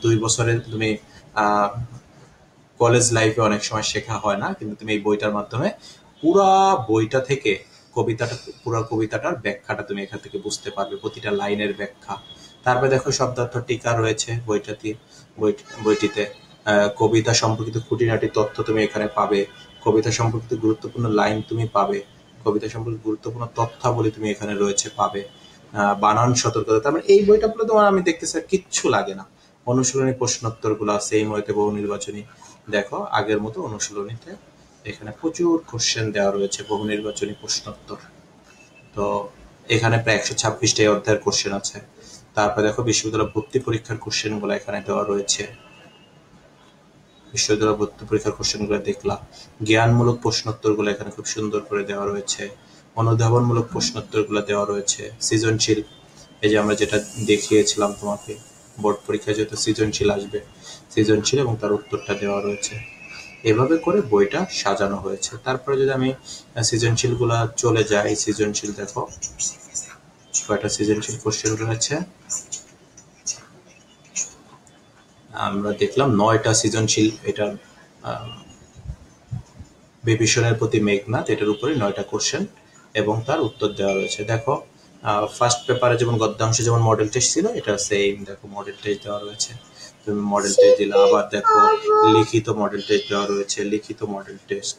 2 বছরের তুমি কলেজ লাইফে অনেক সময় শেখা হয় না, কিন্তু তুমি এই বইটার মাধ্যমে পুরা বইটা থেকে পুরো কবিতাটার ব্যাখ্যাটা তুমি এখান থেকে বুঝতে পারবে, প্রতিটা লাইনের ব্যাখ্যা। তারপরে দেখো শব্দার্থ টিকা রয়েছে বইটিতে। কবিতা সম্পর্কিত খুঁটিনাটি তথ্য তুমি এখানে পাবে, কবিতা সম্পর্কিত গুরুত্বপূর্ণ লাইন তুমি পাবে, কবিতা সম্পর্কিত গুরুত্বপূর্ণ তথ্যাবলী তুমি এখানে রয়েছে পাবে, বানান সতর্কতা। তারপরে এই বইটা পড়লে তোমার আমি দেখতেছি আর কিচ্ছু লাগে না। অনুশীলনী প্রশ্নোত্তর গুলা সেম হইতে বহু নির্বাচনী, দেখো আগের মতো অনুশীলনীতে এখানে প্রচুর কোশ্চেন দেওয়া রয়েছে, বহু নির্বাচনী প্রশ্নোত্তর। তো এখানে প্রায় 126টা অধ্যায়ের কোশ্চেন আছে। তারপরে দেখো বিশ্ববিদ্যালয় ভর্তি পরীক্ষার কোশ্চেন গুলো এখানে দেওয়া রয়েছে। বিশ্ববিদ্যালয় ভর্তি পরীক্ষার কোশ্চেন গুলো দেখলাম। জ্ঞানমূলক প্রশ্নোত্তর গুলো এখানে খুব সুন্দর করে দেওয়া রয়েছে, অনুধাবনমূলক প্রশ্নোত্তর গুলো দেওয়া রয়েছে, সৃজনশীল, এই যে আমরা যেটা দেখিয়েছিলাম তোমাকে বোর্ড পরীক্ষায় যেহেতু সৃজনশীল আসবে, সৃজনশীল এবং তার উত্তরটা দেওয়া রয়েছে। এভাবে করে বইটা সাজানো হয়েছে। তারপরে যদি আমি সৃজনশীল গুলা চলে যাই, সৃজনশীল দেখো কয়টা সৃজনশীল কোশ্চেন রয়েছে, আমরা দেখলাম 9টা সৃজনশীল। এটা বিভীষণের প্রতি মেঘনাদ, এটার উপরে 9টা কোশ্চেন এবং তার উত্তর দেওয়া রয়েছে। দেখো ফার্স্ট পেপারে যেমন গদ্যাংশে যেমন মডেল টেস্ট ছিল, এটা সেম দেখো মডেল টেস্ট দেওয়া রয়েছে, তুমি মডেল টেস্ট দিলে। আবার দেখো লিখিত মডেল টেস্ট দেওয়া রয়েছে, লিখিত মডেল টেস্ট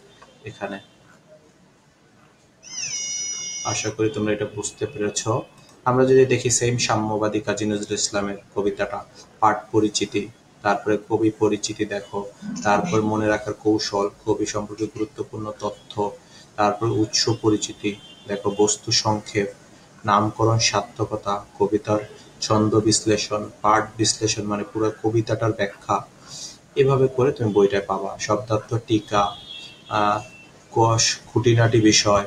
এখানে। আশা করি তোমরা এটা বুঝতে পেরেছ। আমরা যদি দেখি সেম সাম্যবাদী কাজী নজরুল ইসলামের কবিতাটা, পাঠ পরিচিতি, তারপরে কবি পরিচিতি দেখো, তারপর মনে রাখার কৌশল, কবি সম্পর্কে গুরুত্বপূর্ণ তথ্য, তারপর উৎস পরিচিতি দেখো, বস্তু সংক্ষেপ, নামকরণ সার্থকতা, কবিতার ছন্দ বিশ্লেষণ, পাঠ বিশ্লেষণ মানে পুরো কবিতাটার ব্যাখ্যা। এভাবে করে তুমি বইটায় পাবা। শব্দার্থ টিকা, কোষ, খুঁটিনাটি বিষয়,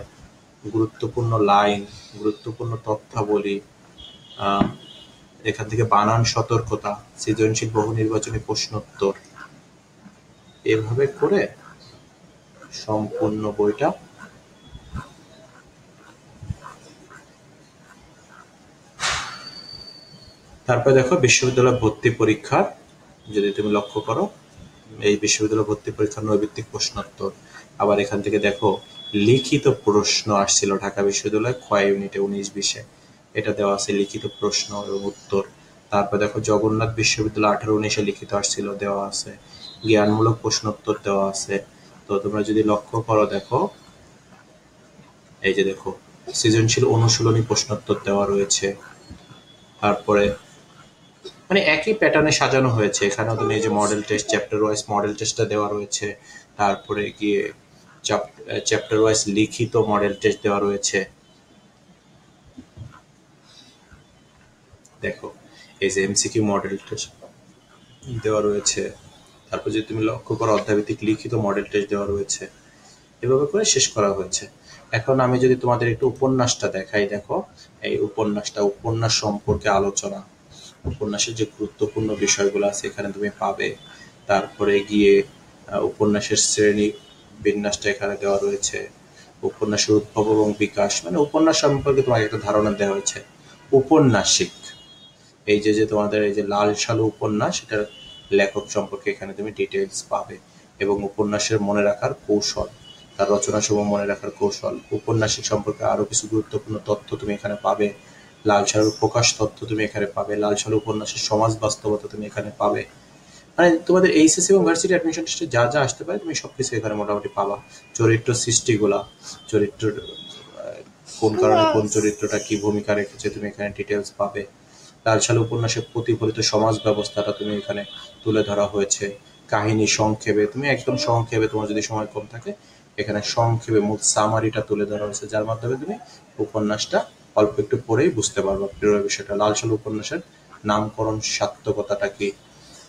গুরুত্বপূর্ণ লাইন, গুরুত্বপূর্ণ তথ্যাবলী, এখান থেকে বানান সতর্কতা, সৃজনশীল বহু নির্বাচনী প্রশ্নোত্তর, এভাবে করে সম্পূর্ণ বইটা তারপরে দেখো বিশ্ববিদ্যালয় ভর্তি পরীক্ষার, যদি তুমি লক্ষ্য করো এই বিশ্ববিদ্যালয় ভর্তি পরীক্ষার নৈর্ভিত্তিক প্রশ্নোত্তর। আবার এখান থেকে দেখো লিখিত প্রশ্ন আসছিল ঢাকা বিশ্ববিদ্যালয় ক্ষয় ইউনিটে 19-20-এ, এটা দেওয়া আছে লিখিত প্রশ্ন এবং উত্তর। তারপর দেখো জগন্নাথ বিশ্ববিদ্যালয় 18-19-এ লিখিত আসছিল, দেওয়া আছে। জ্ঞানমূলক প্রশ্নোত্তর দেওয়া আছে। তো তোমরা যদি লক্ষ্য করো দেখো এই যে দেখো সৃজনশীল অনুশীলনী প্রশ্নোত্তর দেওয়া রয়েছে। তারপরে মানে একই প্যাটার্নে সাজানো হয়েছে। এখানেও তুমি এই যে model test, chapter wise model টেস্টটা দেওয়া রয়েছে, তারপরে গিয়ে চ্যাপ্টার ওয়াইজ লিখিত মডেল টেস্ট দেওয়া রয়েছে। দেখো এই যে এমসিকিউ মডেল টেস্ট দেওয়া রয়েছে, তারপর যদি তুমি লক্ষ্য করো অধ্যায়ভিত্তিক লিখিত মডেল টেস্ট দেওয়া রয়েছে, এভাবে করে শেষ করা হয়েছে। এখন আমি যদি তোমাদের একটু উপন্যাসটা দেখাই, দেখো এই উপন্যাস সম্পর্কে আলোচনা, উপন্যাসের যে গুরুত্বপূর্ণ বিষয়গুলো আছে এখানে তুমি পাবে। তারপরে গিয়ে উপন্যাসের শ্রেণী বিন্যাসটা এখানে দেওয়া রয়েছে, উপন্যাসের উদ্ভব এবং বিকাশ, মানে উপন্যাস সম্পর্কে তোমাকে একটা ধারণা দেওয়া হয়েছে। উপন্যাসিক, এই যে তোমাদের এই যে লাল সালু উপন্যাস, এটার লেখক সম্পর্কে এখানে তুমি ডিটেলস পাবে, এবং উপন্যাসের মনে রাখার কৌশল, তার রচনা সমূহ মনে রাখার কৌশল, উপন্যাসিক সম্পর্কে আরো কিছু গুরুত্বপূর্ণ তথ্য তুমি এখানে পাবে। লাল সালুর প্রকাশ তথ্য তুমি এখানে পাবে, লাল সালু উপন্যাসের সমাজ বাস্তবতা তুমি এখানে পাবে। মানে তোমাদের এইচএসসি এবং ভার্সিটি অ্যাডমিশন টেস্টে যা যা আসতে পারে তুমি সবকিছু এখানে মোটামুটি পাবা। চরিত্র সৃষ্টিগুলা, চরিত্র কোন কারণে কোন চরিত্রটা কি ভূমিকা রেখেছে তুমি এখানে ডিটেলস পাবে। লাল সালু উপন্যাসের প্রতিফলিত সমাজ ব্যবস্থাটা তুমি এখানে তুলে ধরা হয়েছে। কাহিনী সংক্ষেপে, তুমি একদম সংক্ষেপে, তোমার যদি সময় কম থাকে এখানে সংক্ষেপে মূল সামারিটা তুলে ধরা হয়েছে, যার মাধ্যমে তুমি উপন্যাসটা অল্প একটু পড়েই বুঝতে পারবা পুরো বিষয়টা। লাল সালু উপন্যাসের নামকরণ সার্থকতাটা কি,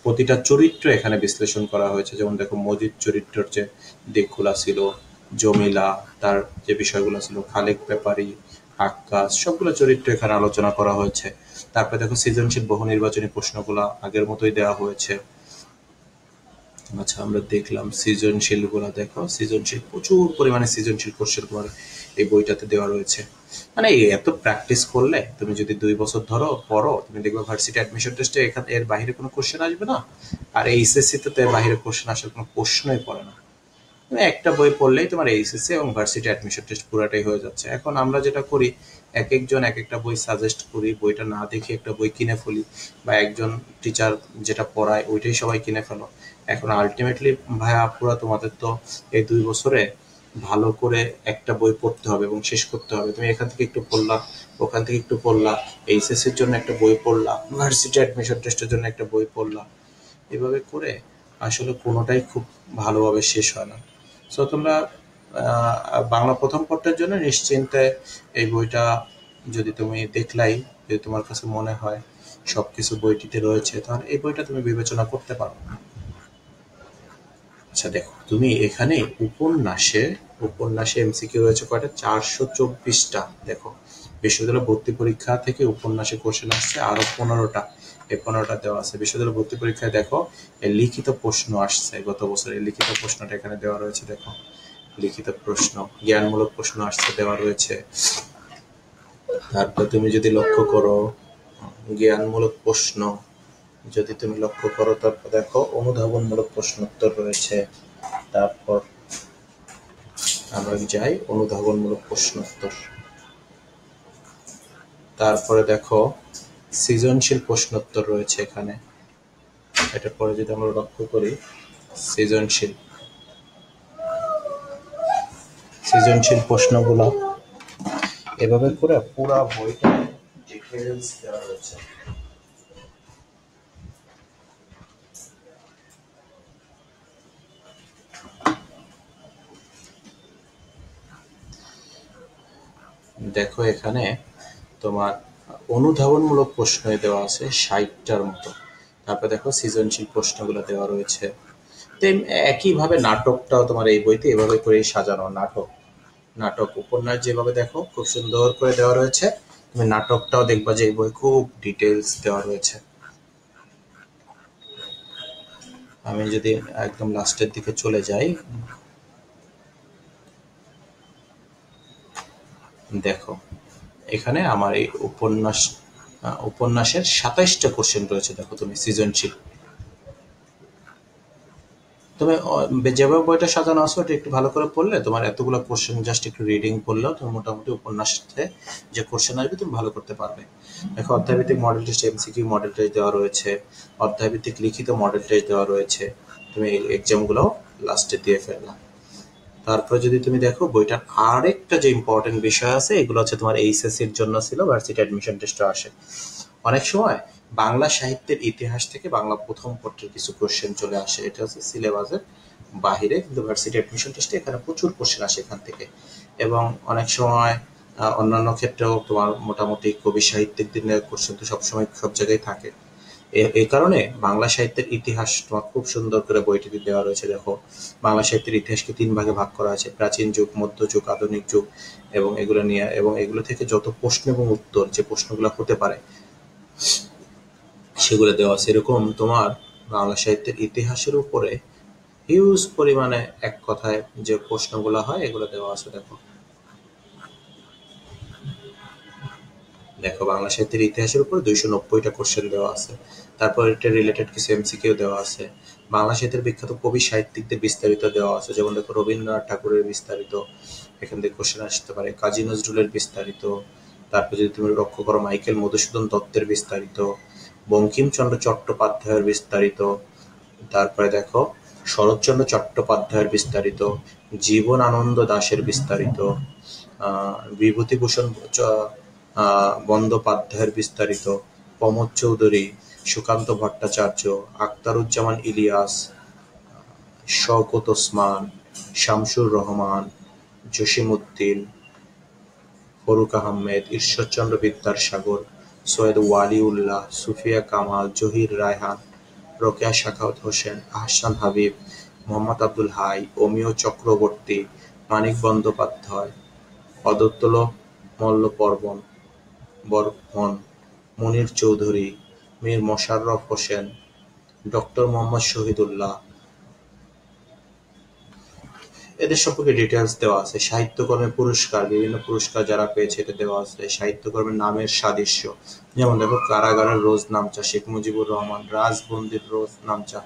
প্রতিটা চরিত্র এখানে বিশ্লেষণ করা হয়েছে। যেমন দেখো মজিদ চরিত্রের যে দিকগুলা ছিল, জমিলা তার যে বিষয়গুলো ছিল, খালেক ব্যাপারী, আক্কাস, সবগুলো চরিত্র এখানে আলোচনা করা হয়েছে। তারপরে দেখো সৃজনশীল বহু নির্বাচনী প্রশ্নগুলা আগের মতোই দেওয়া হয়েছে। আচ্ছা আমরা দেখলাম সৃজনশীল গুলা, দেখো সৃজনশীল প্রচুর পরিমাণে সৃজনশীল কোশ্চেন তোমার এই বইটাতে দেওয়া রয়েছে। মানে এত প্র্যাকটিস করলে তুমি যদি 2 বছর ধরো পড়ো, তুমি দেখবে ভার্সিটি অ্যাডমিশন টেস্টে এখানে এর বাইরে কোনো কোশ্চেন আসবে না, আর এইচএসসি তে এর বাইরে কোশ্চেন আসার কোনো প্রশ্নই পড়ে না। তুমি একটা বই পড়লেই তোমার এইচএসসি এবং ভার্সিটি অ্যাডমিশন টেস্ট পুরাটাই হয়ে যাচ্ছে। এখন আমরা যেটা করি, এক একজন এক একটা বই সাজেস্ট করি, বইটা না দেখে একটা বই কিনে ফেলি, বা একজন টিচার যেটা পড়ায় ওইটাই সবাই কিনে ফেলো। এখন আলটিমেটলি ভাইয়া আপুরা তোমাদের তো এই 2 বছরে ভালো করে একটা বই পড়তে হবে এবং শেষ করতে হবে। তুমি এখান থেকে একটু পড়লা, ওখান থেকে একটু পড়লা, এইচএসসির জন্য একটা বই পড়লা, ভার্সিটি অ্যাডমিশন টেস্টের জন্য একটা বই পড়লা, এভাবে করে আসলে কোনোটাই খুব ভালোভাবে শেষ হয় না। সো তোমরা বাংলা প্রথম পত্রের জন্য নিশ্চিন্তে এই বইটা যদি তুমি দেখলাই, যদি তোমার কাছে মনে হয় সবকিছু বইটিতে রয়েছে, তাহলে এই বইটা তুমি বিবেচনা করতে পারো। আচ্ছা দেখো তুমি এখানে উপন্যাসে এমসিকিউ রয়েছে কয়টা, 424টা। দেখো বিশ্ববিদ্যালয় ভর্তি পরীক্ষা থেকে উপন্যাসে কোশ্চেন আসছে আরো 15টা, এই 15টা দেওয়া আছে। বিশ্ববিদ্যালয় ভর্তি পরীক্ষায় দেখো এই লিখিত প্রশ্ন আসছে গত বছরের, লিখিত প্রশ্নটা এখানে দেওয়া রয়েছে। দেখো লিখিত প্রশ্ন, জ্ঞানমূলক প্রশ্ন আসছে দেওয়া রয়েছে। তারপর তুমি যদি লক্ষ্য করো জ্ঞানমূলক প্রশ্ন, যদি তুমি লক্ষ্য করো তারপর দেখো অনুধাবনমূলক প্রশ্নোত্তর রয়েছে। তারপর আমরা যাই অনুধাবনমূলক প্রশ্নোত্তর, তারপরে দেখো সৃজনশীল প্রশ্নোত্তর রয়েছে এখানে। এটা পরে যদি আমরা লক্ষ্য করি সৃজনশীল প্রশ্নগুলো এভাবে করে পুরা বইটা ডিটেইলস দেওয়া রয়েছে। দেখো এখানে তোমার অনুধাবনমূলক প্রশ্ন দেওয়া আছে 60টার মতো। তারপর দেখো সৃজনশীল প্রশ্নগুলো দেওয়া রয়েছে। একইভাবে নাটকটাও তোমার এই বইতে এভাবে করে সাজানো, নাটক উপন্যাস যেভাবে দেখো খুব সুন্দর করে দেওয়া রয়েছে, তুমি নাটকটাও দেখবা যে এই বই খুব ডিটেলস দেওয়া রয়েছে। আমি যদি একদম লাস্টের দিকে চলে যাই, দেখো এখানে আমার এই উপন্যাসের 27টা কোশ্চেন রয়েছে। দেখো তুমি সৃজনশীল, তুমি যেভাবে বইটা সাজানো আছে ওটা একটু ভালো করে পড়লে তোমার এতগুলো কোশ্চেন জাস্ট একটু রিডিং করলেও তুমি মোটামুটি উপন্যাসে যে কোশ্চেন আসবে তুমি ভালো করতে পারবে। দেখো অধ্যায়ভিত্তিক model test MCQ model test দেওয়া রয়েছে, অধ্যায়ভিত্তিক লিখিত মডেল টেস্ট দেওয়া রয়েছে, তুমি এক্সামগুলো লাস্টে দিয়ে ফেললাম। তারপরে যদি তুমি দেখো বইটার আরেকটা যে ইম্পর্টেন্ট বিষয় আছে, এগুলো হচ্ছে তোমার এইচএসসির জন্য ছিল, ভার্সিটি অ্যাডমিশন টেস্টে আসে অনেক সময়। বাংলা সাহিত্যের ইতিহাস থেকে বাংলা প্রথম পত্রের কিছু কোশ্চেন চলে আসে, এটা হচ্ছে সিলেবাসের বাহিরে, কিন্তু ভার্সিটি অ্যাডমিশন টেস্টে এখানে প্রচুর কোশ্চেন আসে এখান থেকে। এবং অনেক সময় অন্যান্য ক্ষেত্রেও তোমার মোটামুটি কবি সাহিত্যিক দিনের কোশ্চেন তো সবসময় সব জায়গায় থাকে। এই কারণে বাংলা সাহিত্যের ইতিহাস তোমার খুব সুন্দর করে বইটিতে দেওয়া রয়েছে। দেখো, বাংলা সাহিত্যের ইতিহাসকে 3 ভাগে ভাগ করা আছে: প্রাচীন যুগ, মধ্যযুগ, আধুনিক যুগ। এবং এগুলো নিয়ে এবং এগুলো থেকে যত প্রশ্ন এবং উত্তর যে প্রশ্নগুলো হতে পারে সেগুলো দেওয়া আছে। এরকম তোমার বাংলা সাহিত্যের ইতিহাসের উপরে হিউজ পরিমাণে এক কথায় যে প্রশ্নগুলো হয় এগুলো দেওয়া আছে। দেখো দেখো বাংলা সাহিত্যের ইতিহাসের উপর 290টা কোশ্চেন দেওয়া আছে। তারপর এটা রিলেটেড কিছু এমসিকিউ দেওয়া আছে। বাংলা সাহিত্যের বিখ্যাত কবি সাহিত্যিকদের বিস্তারিত দেওয়া আছে, যেমন দেখো রবীন্দ্রনাথ ঠাকুরের বিস্তারিত এখান থেকে কোশ্চেন আসতে পারে, কাজী নজরুলের বিস্তারিত। তারপর যদি তুমি লক্ষ্য করো মাইকেল মধুসূদন দত্তের বিস্তারিত, বঙ্কিমচন্দ্র চট্টোপাধ্যায়ের বিস্তারিত। তারপরে দেখো শরৎচন্দ্র চট্টোপাধ্যায়ের বিস্তারিত, জীবনানন্দ দাশের বিস্তারিত, বিভূতিভূষণ বন্দ্যোপাধ্যায়ের বিস্তারিত, প্রমোদ চৌধুরী, সুকান্ত ভট্টাচার্য, আখতারুজ্জামান ইলিয়াস, শওকত ওসমান, শামসুর রহমান, জসিমউদ্দিন, ফরুক আহমেদ, ঈশ্বরচন্দ্র বিদ্যাসাগর, সৈয়দ ওয়ালিউল্লাহ, সুফিয়া কামাল, জহির রায়হান, রোকেয়া সাখাওয়াত হোসেন, আহসান হাবিব, মোহাম্মদ আব্দুল হাই, অমিয় চক্রবর্তী, মানিক বন্দ্যোপাধ্যায়, অদত্তল বর্মন, মুনির চৌধুরী, মীর মোশাররফ হোসেন, ডক্টর মোহাম্মদ শহীদুল্লাহ, এদের সম্পর্কে ডিটেলস দেওয়া আছে। সাহিত্যকর্মের পুরস্কার, বিভিন্ন পুরস্কার যারা পেয়েছে এটা দেওয়া আছে। সাহিত্যকর্মের নামের সাদৃশ্য, যেমন দেখো কারাগারের রোজ নামচা শেখ মুজিবুর রহমান, রাজবন্দির রোজ নামচা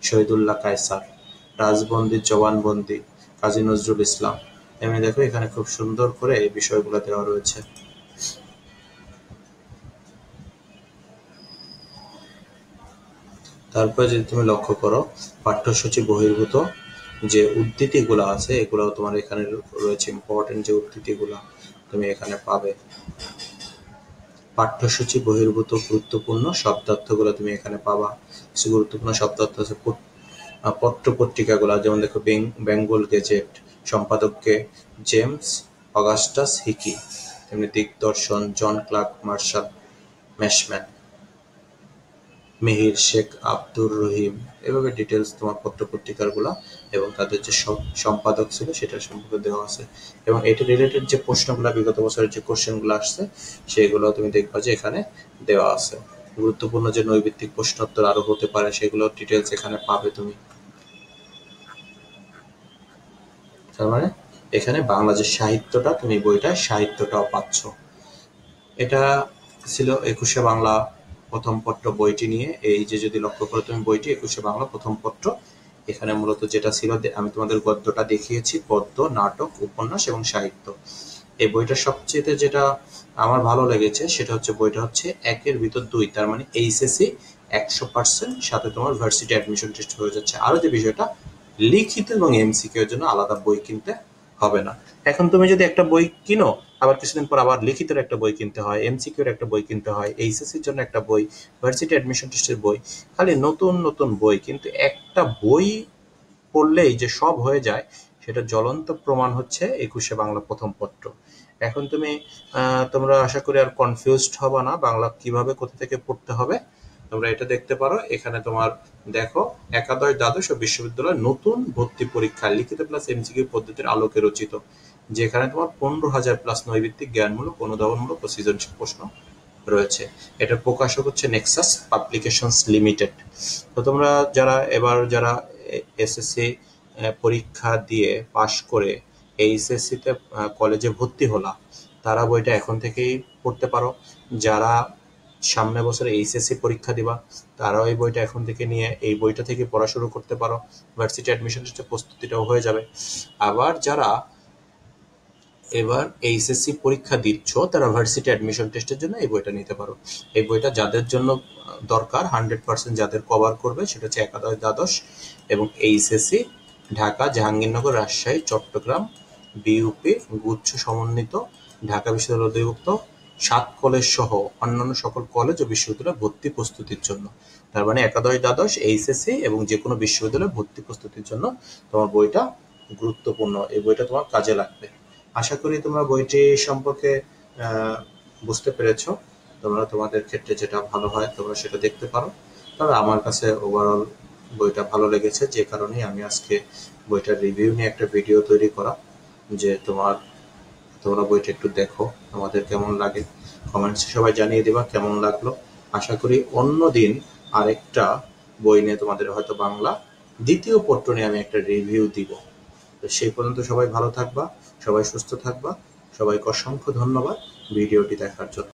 শহীদুল্লাহ কায়সার, রাজবন্দির জবানবন্দি কাজী নজরুল ইসলাম। এমনি দেখো এখানে খুব সুন্দর করে এই বিষয়গুলো দেওয়া রয়েছে। তারপরে যদি তুমি লক্ষ্য করো পাঠ্যসূচি বহির্ভূত যে উদ্ধৃতিগুলো আছে এগুলো তোমার এখানে রয়েছে। ইম্পর্টেন্ট যে উদ্ধৃতিগুলো তুমি এখানে পাবে। পাঠ্যসূচি বহির্ভূত গুরুত্বপূর্ণ শব্দার্থগুলো তুমি এখানে পাবা। কিছু গুরুত্বপূর্ণ শব্দার্থ আছে পত্র পত্রিকাগুলো, যেমন দেখো বেঙ্গল গেজেট, সম্পাদককে জেমস অগাস্টাস হিকি, তেমনি Digdarshan John Clark Marshall Marshman, Mihir Sheikh Abdur Rahim. এভাবে ডিটেলস তোমার পত্র-পত্রিকাগুলো এবং তাদের যে সম্পাদক ছিল সেটা সম্পর্কে দেওয়া আছে। এবং এটা রিলেটেড যে প্রশ্নগুলো বিগত বছরের যে কোশ্চেনগুলো আসছে সেগুলো তুমি দেখবা যে এখানে দেওয়া আছে। গুরুত্বপূর্ণ যে নৈবিত্তিক প্রশ্নোত্তর আরো হতে পারে সেগুলো ডিটেলস এখানে পাবে তুমি। তার মানে এখানে বাংলা যে সাহিত্যটা তুমি বইটা সাহিত্যটাও পাচ্ছ। এটা ছিল 21শে বাংলা প্রথম পত্র বইটি নিয়ে। এই যে যদি লক্ষ্য করো তুমি বইটি 21শে বাংলা প্রথম পত্র, এখানে মূলত যেটা ছিল আমি তোমাদের গদ্যটা দেখিয়েছি, পদ্য, নাটক, উপন্যাস এবং সাহিত্য। এই বইটার সবচেয়ে যেটা আমার ভালো লেগেছে সেটা হচ্ছে বইটা হচ্ছে 1-এর ভিতর 2, তার মানে এইচএসসি 100%, সাথে তোমার ভার্সিটি অ্যাডমিশন টেস্ট হয়ে যাচ্ছে। আরো যে বিষয়টা লিখিত এবং এমসিকিউ এর জন্য আলাদা বই কিনতে হবে না। এখন তুমি যদি একটা বই কিনো আবার কিছুদিন পর আবার লিখিতের একটা বই কিনতে হয়, এমসিকিউর একটা বই কিনতে হয়, এইচএসসির জন্য একটা বই, ভার্সিটি অ্যাডমিশন টেস্টের বই, খালি নতুন নতুন বই। কিন্তু একটা বই পড়লেই যে সব হয়ে যায় সেটা জ্বলন্ত প্রমাণ হচ্ছে 21শে বাংলা প্রথম পত্র। এখন তুমি তোমরা আশা করি আর কনফিউজড হবা না বাংলা কিভাবে কোথা থেকে পড়তে হবে। তোমরা এটা দেখতে পারো, এখানে তোমার দেখো একাদশ দ্বাদশ ও বিশ্ববিদ্যালয় নতুন ভর্তি পরীক্ষা লিখিত প্লাস এমসিকিউ পদ্ধতির আলোকে রচিত, যেখানে তোমার 15,000+ নৈবিত্তিক জ্ঞানমূলক, অনুধাবনমূলক ও সৃজনশীল প্রশ্ন রয়েছে। এটার প্রকাশক হচ্ছে নেক্সাস পাবলিকেশনস লিমিটেড। তো তোমরা যারা এসএসসি পরীক্ষা দিয়ে পাশ করে এইচএসসিতে কলেজে ভর্তি হলা তারা বইটা এখন থেকেই পড়তে পারো। যারা সামনে বছরে এইচএসসি পরীক্ষা দিবা তারাও এই বইটা এখন থেকে নিয়ে এই বইটা থেকে পড়া শুরু করতে পারো। ভার্সিটি অ্যাডমিশন টেস্টের প্রস্তুতিটাও হয়ে যাবে। আবার যারা এবার এইচএসসি পরীক্ষা দিচ্ছ তারা ভার্সিটি অ্যাডমিশন টেস্টের জন্য এই বইটা নিতে পারো। এই বইটা যাদের জন্য দরকার 100% যাদের কভার করবে সেটা হচ্ছে একাদশ দ্বাদশ এবং এইচএসসি ঢাকা, জাহাঙ্গীরনগর, রাজশাহী, চট্টগ্রাম বিইউপি গুচ্ছ সমন্বিত ঢাকা বিশ্ববিদ্যালয় অধিভুক্ত 7 কলেজ সহ অন্যান্য সকল কলেজ ও বিশ্ববিদ্যালয় ভর্তি প্রস্তুতির জন্য। তার মানে একাদশ দ্বাদশ এইচএসসি এবং যে কোনো বিশ্ববিদ্যালয় ভর্তি প্রস্তুতির জন্য তোমার বইটা গুরুত্বপূর্ণ। এই বইটা তোমার কাজে লাগবে। আশা করি তোমরা বইটি সম্পর্কে বুঝতে পেরেছো। তোমরা তোমাদের ক্ষেত্রে যেটা ভালো হয় তোমরা সেটা দেখতে পারো। তবে আমার কাছে ওভারঅল বইটা ভালো লেগেছে, যে কারণেই আমি আজকে বইটার রিভিউ নিয়ে একটা ভিডিও তৈরি করা, যে তোমরা বইটা একটু দেখো, তোমাদের কেমন লাগে কমেন্টসে সবাই জানিয়ে দিবা কেমন লাগলো। আশা করি অন্য দিন আরেকটা বই নিয়ে তোমাদের হয়তো বাংলা দ্বিতীয় পত্র নিয়ে আমি একটা রিভিউ দিব। তো সেই পর্যন্ত সবাই ভালো থাকবা, সবাই সুস্থ থাকবা, সবাইকে অসংখ্য ধন্যবাদ ভিডিওটি দেখার জন্য।